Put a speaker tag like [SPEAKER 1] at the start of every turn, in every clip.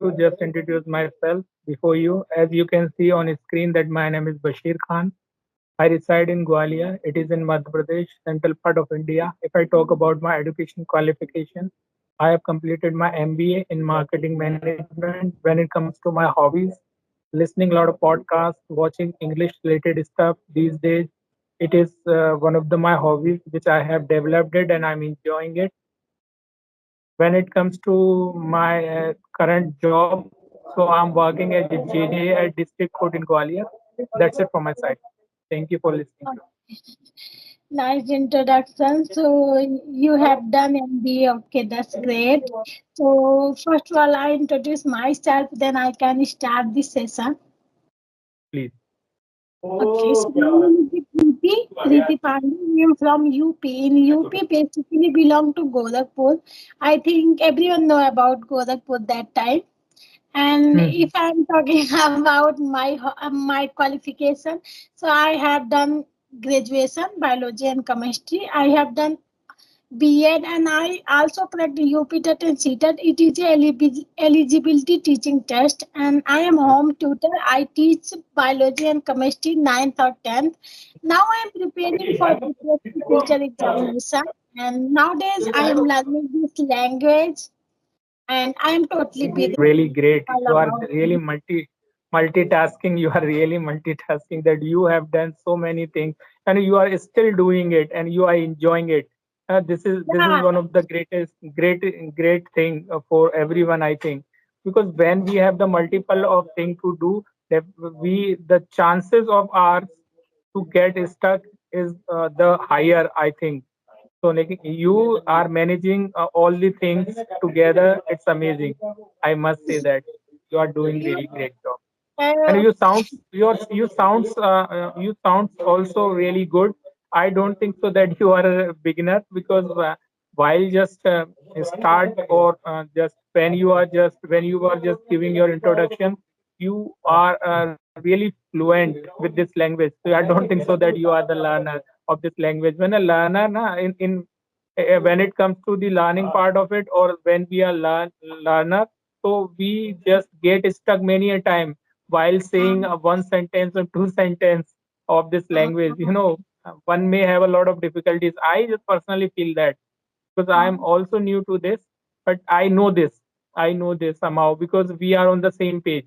[SPEAKER 1] to just introduce myself before you. As you can see on screen that my name is Bashir Khan. I reside in Gwalior. It is in Madhya Pradesh, central part of India. If I talk about my education qualification, I have completed my MBA in marketing management. When it comes to my hobbies, listening a lot of podcasts, watching English related stuff these days, it is one of my hobbies which I have developed it and I'm enjoying it. When it comes to my current job, so I'm working as a JJ at District Court in Gwalior. That's it from my side. Thank you for listening to.
[SPEAKER 2] Nice introduction. So you have done MBA. Okay, that's great. So first of all, I introduce myself, then I can start the session.
[SPEAKER 1] Please.
[SPEAKER 2] Okay, so my name is Preeti Pandey. I am from UP. In UP, basically belong to Gorakhpur. I think everyone know about Gorakhpur that time. And
[SPEAKER 1] Mhm.
[SPEAKER 2] if I'm talking about my qualification, so I have done graduation biology and chemistry. I have done B.Ed and I also practice UP and CTET. It is a eligibility teaching test, and I am home tutor. I teach biology and chemistry 9th or 10th. Now I am preparing for the teacher examination, and nowadays I am learning this language, and I am totally big
[SPEAKER 1] Really great.
[SPEAKER 2] all
[SPEAKER 1] You are
[SPEAKER 2] about
[SPEAKER 1] really multitasking. You are really multitasking that you have done so many things and you are still doing it and you are enjoying it. This is
[SPEAKER 2] yeah.
[SPEAKER 1] one of the great thing for everyone, I think, because when we have the multiple of thing to do, that we the chances of ours to get stuck is the higher, I think. So like you are managing all the things together. It's amazing. I must say that you are doing
[SPEAKER 2] You,
[SPEAKER 1] really great job. And
[SPEAKER 2] uh,
[SPEAKER 1] you sounds also really good. I don't think so that you are a beginner because while just start or just when you are just giving your introduction, you are really fluent with this language. So I don't think so that you are the learner of this language. When a learner na, in when it comes to the learning part of it or when we are learner, so we just get stuck many a time while saying one sentence or two sentence of this language. One may have a lot of difficulties. I just personally feel that because I am also new to this, but I know this somehow because we are on the same page,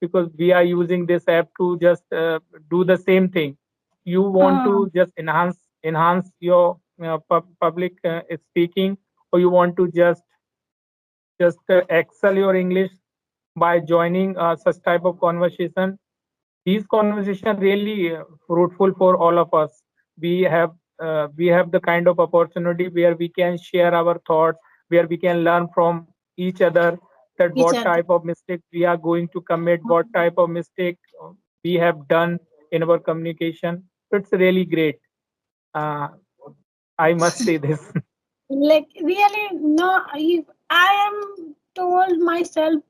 [SPEAKER 1] because we are using this app to just do the same thing. You want
[SPEAKER 2] uh,
[SPEAKER 1] to just enhance your public speaking, or you want to just excel your English by joining such type of conversation. These conversation really fruitful for all of us. We have the kind of opportunity where we can share our thoughts, where we can learn from each other, that
[SPEAKER 2] each
[SPEAKER 1] what
[SPEAKER 2] other.
[SPEAKER 1] type of mistake we are going to commit, what type of mistake we have done in our communication. So it's really great. uh, I must say this.
[SPEAKER 2] Like really, no. If I am told myself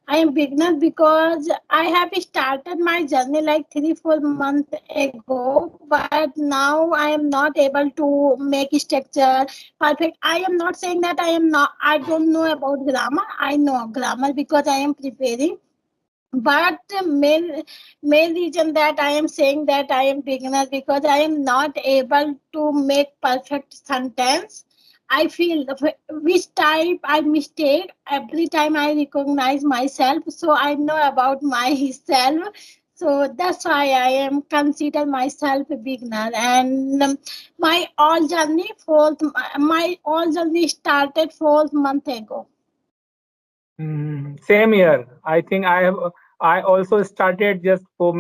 [SPEAKER 2] I am beginner because I have started my journey like 3 4 months ago, but now I am not able to make structure perfect. I am not saying that I don't know about grammar. I know grammar because I am preparing, but the main reason that I am saying that I am beginner because I am not able to make perfect sentence. I feel which type I mistake every time I recognize myself, so I know about myself. So that's why I am consider myself a beginner. And my all journey fourth my all journey started 4 month ago.
[SPEAKER 1] Same here. I think I also started just 4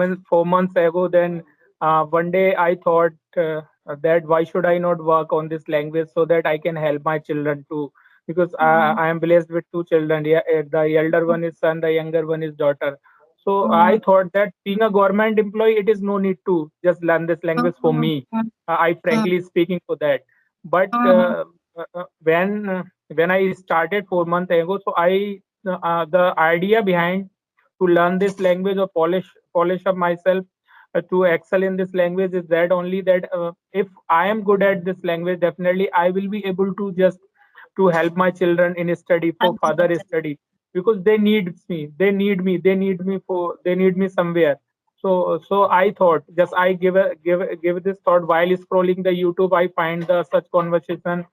[SPEAKER 1] months ago. Then one day I thought that why should I not work on this language so that I can help my children too? Because
[SPEAKER 2] Mm,
[SPEAKER 1] I am blessed with two children. Yeah, the elder one is son, the younger one is daughter. So I
[SPEAKER 2] mm,
[SPEAKER 1] thought that being a government employee, it is no need to just learn this language for
[SPEAKER 2] mm,
[SPEAKER 1] me.
[SPEAKER 2] mm,
[SPEAKER 1] I
[SPEAKER 2] mm,
[SPEAKER 1] frankly speaking for that. But
[SPEAKER 2] mm.
[SPEAKER 1] when I started 4 months ago, so the idea behind to learn this language or polish up myself to excel in this language is that only that if I am good at this language, definitely I will be able to just to help my children in study for further study, because they need me. They need me. They need me for. They need me somewhere. So I thought, just I give this thought while scrolling the YouTube. I find the such conversation,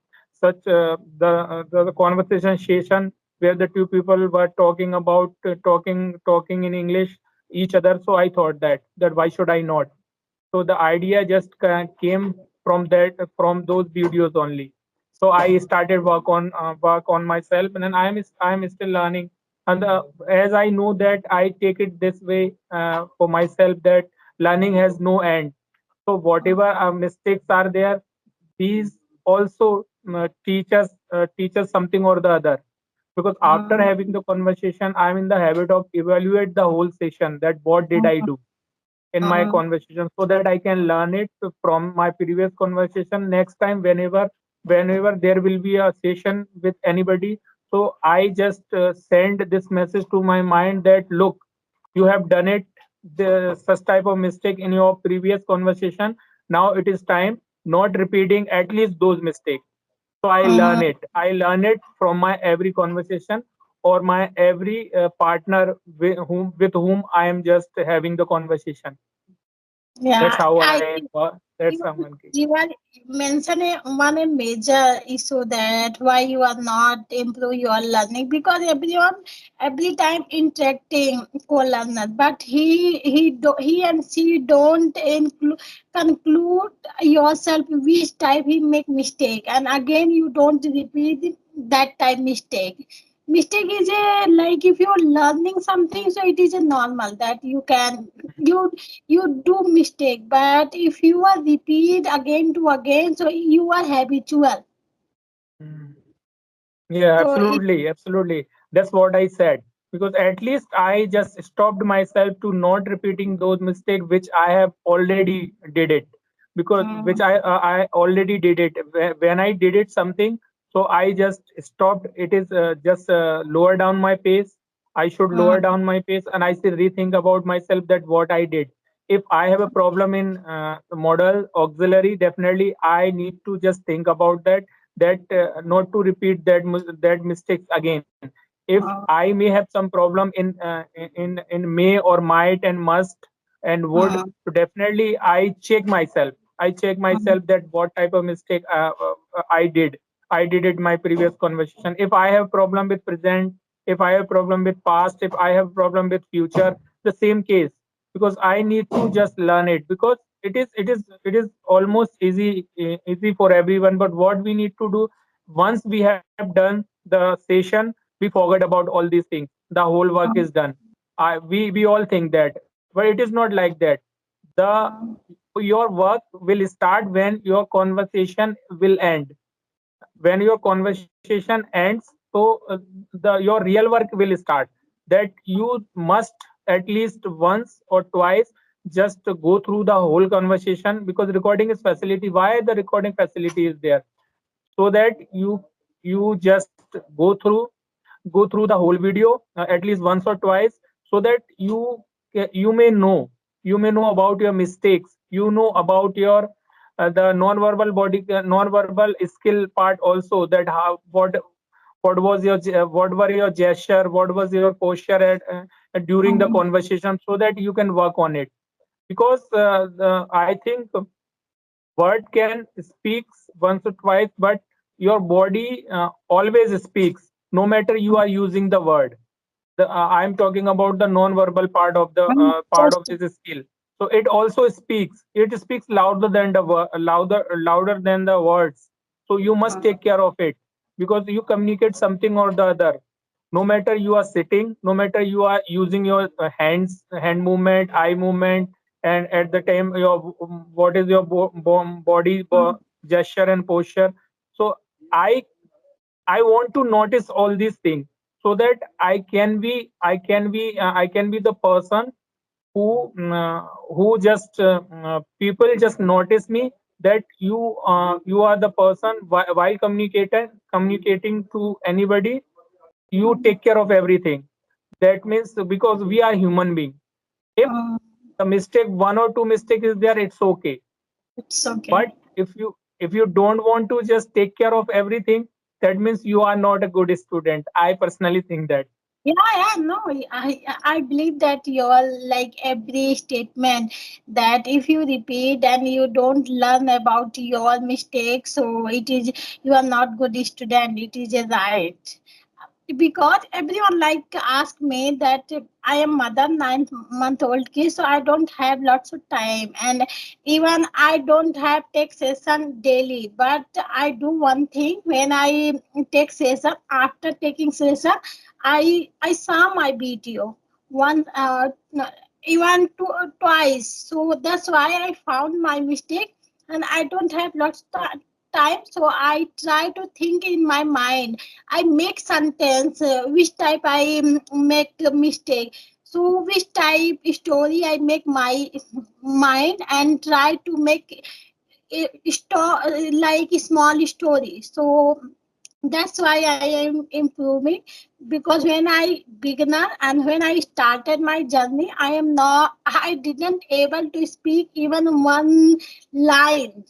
[SPEAKER 1] such the conversation session where the two people were talking about talking in English each other. So I thought that why should I not? So the idea just came from those videos only. So I started work on myself, and then I'm still learning. And as I know that I take it this way for myself, that learning has no end. So whatever mistakes are there, these also teach us something or the other. Because after having the conversation, I'm in the habit of evaluate the whole session, that what did I do in my conversation, so that I can learn it from my previous conversation next time, whenever there will be a session with anybody. So I just send this message to my mind that look, you have done it, such type of mistake in your previous conversation. Now it is time not repeating at least those mistakes. So I learn it from my every conversation, or my every partner with whom I am just having the conversation. That's
[SPEAKER 2] Yeah,
[SPEAKER 1] how
[SPEAKER 2] I
[SPEAKER 1] I
[SPEAKER 2] think
[SPEAKER 1] that's
[SPEAKER 2] you
[SPEAKER 1] someone.
[SPEAKER 2] you are mentioning one a major issue that why you are not improve your learning, because everyone every time interacting co-learner, but he and she don't conclude yourself which type he make mistake, and again you don't repeat that type mistake. Mistake is a, like if you're learning something, so it is a normal that you do mistake, but if you are repeat again to again, so you are habitual.
[SPEAKER 1] Mm. Yeah,
[SPEAKER 2] So it
[SPEAKER 1] absolutely, absolutely. That's what I said. Because at least I just stopped myself to not repeating those mistakes which I have already did it. Because which I already did it. When I did it something, so I just stopped. It is just lower down my pace. I should lower down my pace, and I still rethink about myself that what I did. If I have a problem in model auxiliary, definitely I need to just think about that not to repeat that mistakes again. If I may have some problem in may or might and must and would, so definitely I check myself that what type of mistake I did it my previous conversation. If I have problem with present, if I have problem with past, if I have problem with future, the same case. Because I need to just learn it, because it is almost easy for everyone. But what we need to do, once we have done the session, we forget about all these things, the whole work is done. We all think that, but it is not like that. The Your work will start when your conversation will end. When your conversation ends, so the your real work will start. That you must at least once or twice just go through the whole conversation, because recording is facility. Why the recording facility is there? So that you just go through the whole video at least once or twice, so that you may know, you may know about your mistakes, you know about your the non-verbal body non-verbal skill part also, that how what were your gesture, what was your posture during the conversation, so that you can work on it. Because I think word can speaks once or twice, but your body always speaks, no matter you are using the word. I'm talking about the non-verbal part of the part of
[SPEAKER 2] just
[SPEAKER 1] this skill. So it also speaks. It speaks louder than the louder than the words. So you must take care of it, because you communicate something or the other. No matter you are sitting, no matter you are using your hand movement, eye movement, and at the time your what is your body gesture and posture. So I I want to notice all these things, so that I can be the person who just people just notice me, that you are the person while communicating to anybody, you take care of everything. That means, because we are human being, if the mistake, one or two mistake is there, it's okay.
[SPEAKER 2] it's okay.
[SPEAKER 1] But if you don't want to just take care of everything, that means you are not a good student. I personally think that.
[SPEAKER 2] Yeah, no, I believe that you're like every statement that if you repeat and you don't learn about your mistakes, so it is you are not good student. It is a right. Because everyone like ask me that I am mother 9 month old kid, so I don't have lots of time, and even I don't have take session daily. But I do one thing when I take session. After taking session, I saw my video one no, even twice. So that's why I found my mistake, and I don't have lots of time. So I try to think in my mind. I make sentence which type I make a mistake. So which type story I make my mind and try to make like a small story. So that's why I am improving, because when I beginner and when I started my journey, I didn't able to speak even one line.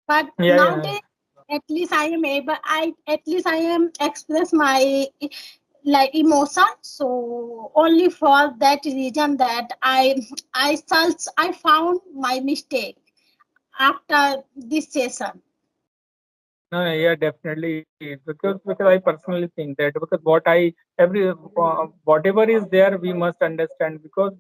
[SPEAKER 2] But
[SPEAKER 1] Yeah, yeah.
[SPEAKER 2] nowadays, at least I am able. I at least I am express my like emotion. So only for that reason that I found my mistake after this session.
[SPEAKER 1] No, yeah, definitely. Because I personally think that because what I every whatever is there, we must understand because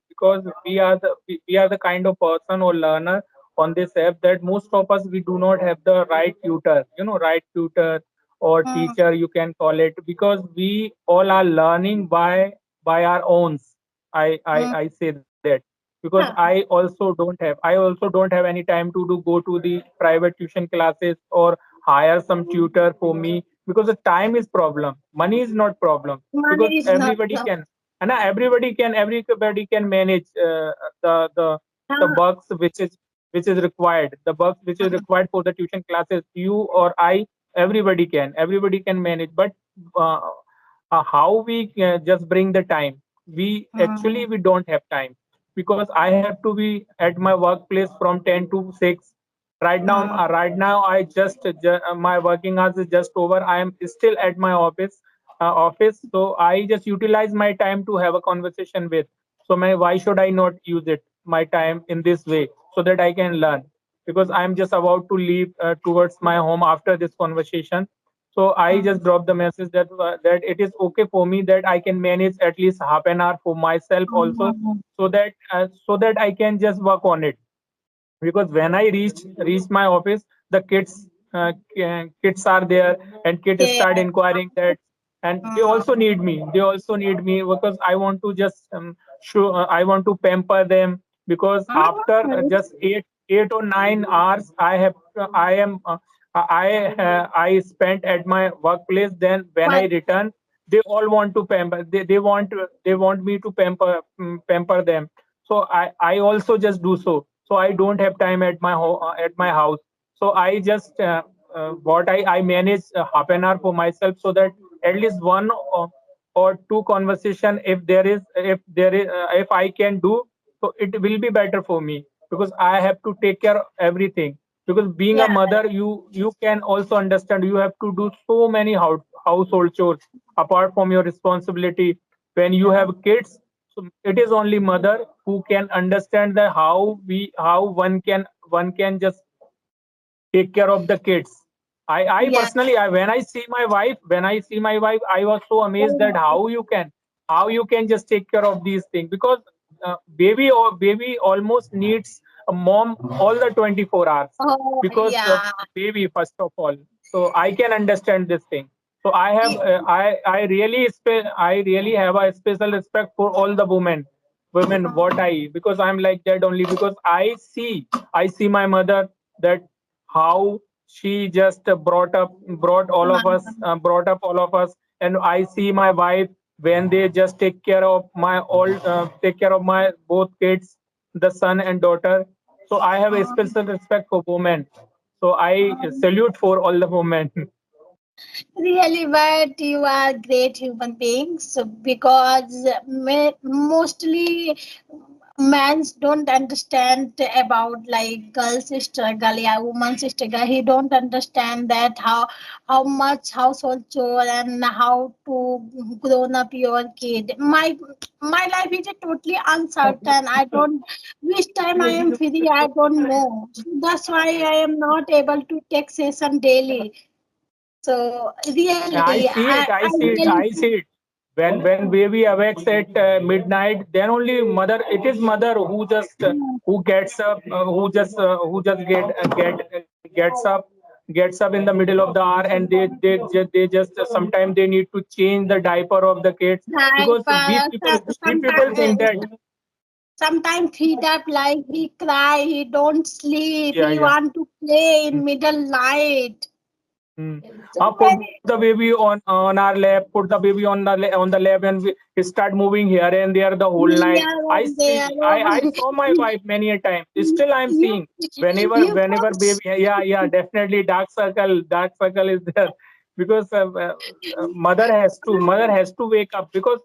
[SPEAKER 1] because we are the kind of person or learner on this app that most of us we do not have the right tutor, right tutor or
[SPEAKER 2] Mm,
[SPEAKER 1] teacher you can call it, because we all are learning by our owns.
[SPEAKER 2] mm,
[SPEAKER 1] I say that because
[SPEAKER 2] yeah,
[SPEAKER 1] I also don't have any time to do go to the private tuition classes or hire some tutor for me, because the time is problem, money is not problem, because
[SPEAKER 2] money is not the.
[SPEAKER 1] everybody can manage the the the
[SPEAKER 2] Uh,
[SPEAKER 1] bucks which is required, the bucks which is
[SPEAKER 2] mm,
[SPEAKER 1] required for the tuition classes. You or I, everybody can manage, but uh, how we just bring the time, we actually
[SPEAKER 2] mm,
[SPEAKER 1] we don't have time, because I have to be at my workplace from 10 to 6.
[SPEAKER 2] mm,
[SPEAKER 1] Right now I my working hours is just over. I am still at my office, so I just utilize my time to have a conversation with. So why should I not use it my time in this way so that I can learn? Because I'm just about to leave towards my home after this conversation. So I
[SPEAKER 2] mm,
[SPEAKER 1] just dropped the message that it is okay for me that I can manage at least half an hour for myself also,
[SPEAKER 2] mm,
[SPEAKER 1] so that I can just work on it. Because when I reach my office, the kids are there, and kids
[SPEAKER 2] yeah,
[SPEAKER 1] start inquiring that, and they
[SPEAKER 2] mm,
[SPEAKER 1] also need me. They also need me because I want to just show I want to pamper them, because after
[SPEAKER 2] mm,
[SPEAKER 1] just 8 or 9 hours I spent at my workplace. Then when I
[SPEAKER 2] but
[SPEAKER 1] return, they all want to pamper. They want me to pamper them. So I also just do so. So I don't have time at at my house. So I just what I manage half an hour for myself, so that at least one or two conversation, if I can do, so it will be better for me, because I have to take care of everything. Because being a
[SPEAKER 2] yeah,
[SPEAKER 1] mother, you can also understand, you have to do so many household chores apart from your responsibility. When you
[SPEAKER 2] yeah,
[SPEAKER 1] have kids, so it is only mother who can understand the how one can just take care of the kids. I
[SPEAKER 2] yeah.
[SPEAKER 1] personally, when I see my wife, I was so amazed that
[SPEAKER 2] Oh,
[SPEAKER 1] how you can just take care of these things, because baby almost needs a mom all the 24 hours,
[SPEAKER 2] oh,
[SPEAKER 1] because
[SPEAKER 2] yeah.
[SPEAKER 1] baby first of all. So I can understand this thing. So I have I really have a special respect for all the women what I, because I'm like that only, because I see my mother, that how she just brought up all of us. And I see my wife when they just take care of my both kids, the son and daughter. So I have a special respect for women. So I salute for all the women.
[SPEAKER 2] Really, but you are great human beings, so because mostly men don't understand about like girls struggle, yeah, women's struggle. He don't understand that how much household chore and how to grown up your kid. My life is totally uncertain. I don't which time I am free, I don't know. So that's why I am not able to take session daily. So really,
[SPEAKER 1] I see it.
[SPEAKER 2] I
[SPEAKER 1] I see it.
[SPEAKER 2] really
[SPEAKER 1] I see it. When baby awakes at midnight, then only mother. It is mother who just who gets up, who just gets up in the middle of the hour, and they just sometimes they need to change the diaper of the kids, because we people think
[SPEAKER 2] sometimes
[SPEAKER 1] that.
[SPEAKER 2] sometimes feed up like he cry, he don't sleep,
[SPEAKER 1] Yeah,
[SPEAKER 2] he
[SPEAKER 1] yeah.
[SPEAKER 2] want to play in middle night.
[SPEAKER 1] Hmm.
[SPEAKER 2] So
[SPEAKER 1] Put
[SPEAKER 2] very
[SPEAKER 1] the baby on our lap. Put the baby on the lap, and we start moving here and there the whole night.
[SPEAKER 2] here
[SPEAKER 1] I
[SPEAKER 2] and
[SPEAKER 1] see.
[SPEAKER 2] there.
[SPEAKER 1] I saw my wife many a time. Still, I'm
[SPEAKER 2] you
[SPEAKER 1] seeing whenever
[SPEAKER 2] can
[SPEAKER 1] baby. Yeah, yeah, definitely dark circle is there, because mother has to wake up, because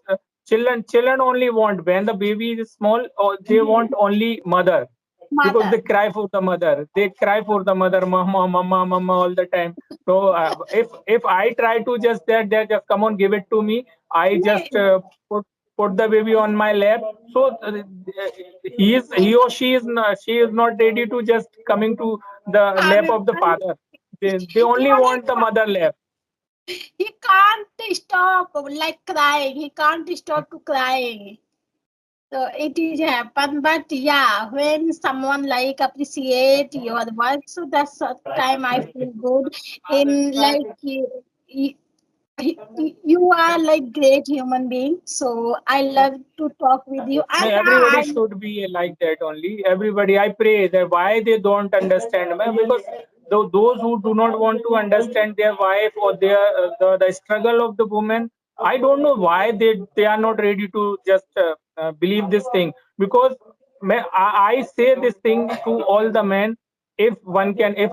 [SPEAKER 1] children only want when the baby is small, or they want only mother, because
[SPEAKER 2] mother.
[SPEAKER 1] they cry for the mother. They cry for the mother, mama, mama, mama, all the time. So if I try to just that just come on, give it to me. I just put the baby on my lap. So he or she is not ready to just coming to the lap of the father. They only want the mother lap.
[SPEAKER 2] He can't stop like crying. He can't stop to crying. So it is happen, but yeah, when someone like appreciate your work, so that's the time I feel good. In like you are like great human being. So I love to talk with you,
[SPEAKER 1] No,
[SPEAKER 2] and
[SPEAKER 1] everybody should be like that only. Everybody, I pray that why they don't understand, man, because those who do not want to understand their wife or their the struggle of the woman, I don't know why they are not ready to just believe this thing. Because I say this thing to all the men. If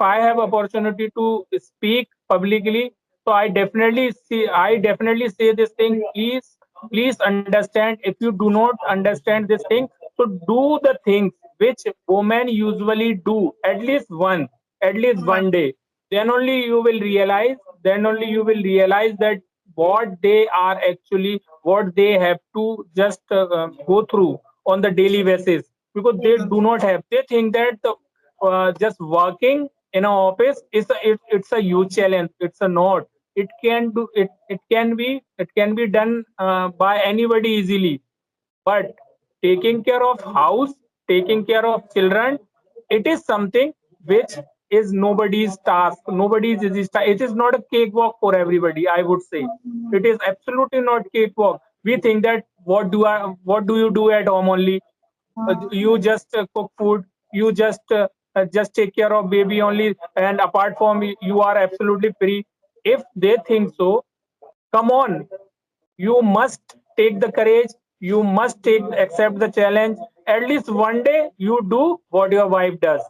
[SPEAKER 1] I have opportunity to speak publicly, so I definitely say this thing. Please understand. If you do not understand this thing, so do the things which women usually do at least one day. Then only you will realize that what they have to just go through on the daily basis, because they do not have. They think that just working in an office it's a huge challenge. It's a not. It can be done by anybody easily. But taking care of house, taking care of children, it is something which is nobody's task, nobody's easy task. It is not a cakewalk for everybody, I would say. It is absolutely not cakewalk. We think that what do you do at home only? You just cook food, you just take care of baby only, and apart from you are absolutely free. If they think so, come on, you must take the courage, you must take accept the challenge. At least one day you do what your wife does,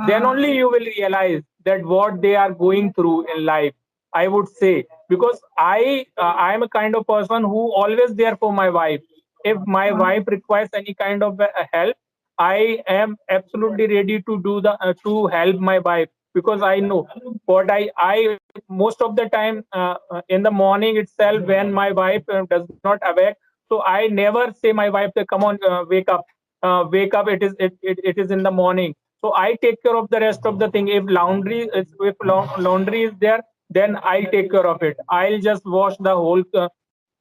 [SPEAKER 1] then only you will realize that what they are going through in life, I would say. Because I am a kind of person who always there for my wife. If my wife requires any kind of help, I am absolutely ready to do the to help my wife, because I know what I most of the time in the morning itself, when my wife does not awake, so I never say my wife that come on, wake up, it is in the morning. So I take care of the rest of the thing. If laundry is there, then I'll take care of it. I'll just wash the whole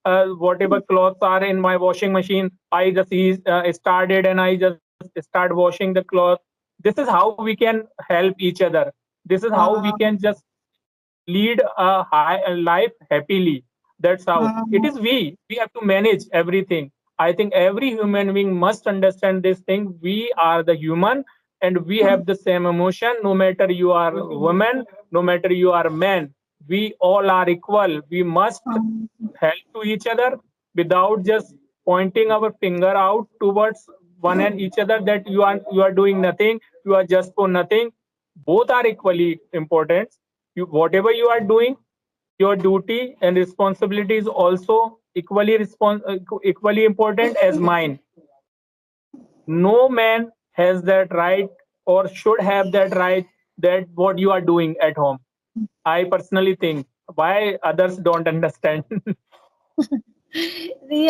[SPEAKER 1] whatever clothes are in my washing machine. I just started, and I just start washing the clothes. This is how we can help each other. This is how we can just lead a life happily. That's how it is. We have to manage everything. I think every human being must understand this thing. We are the human, and we have the same emotion. No matter you are a woman, no matter you are a man, we all are equal. We must help to each other without just pointing our finger out towards one and each other, that you are doing nothing, you are just for nothing. Both are equally important. Whatever you are doing, your duty and responsibility is also equally important as mine. No man has that right or should have that right, that what you are doing at home. I personally think, why others don't understand.
[SPEAKER 2] Really.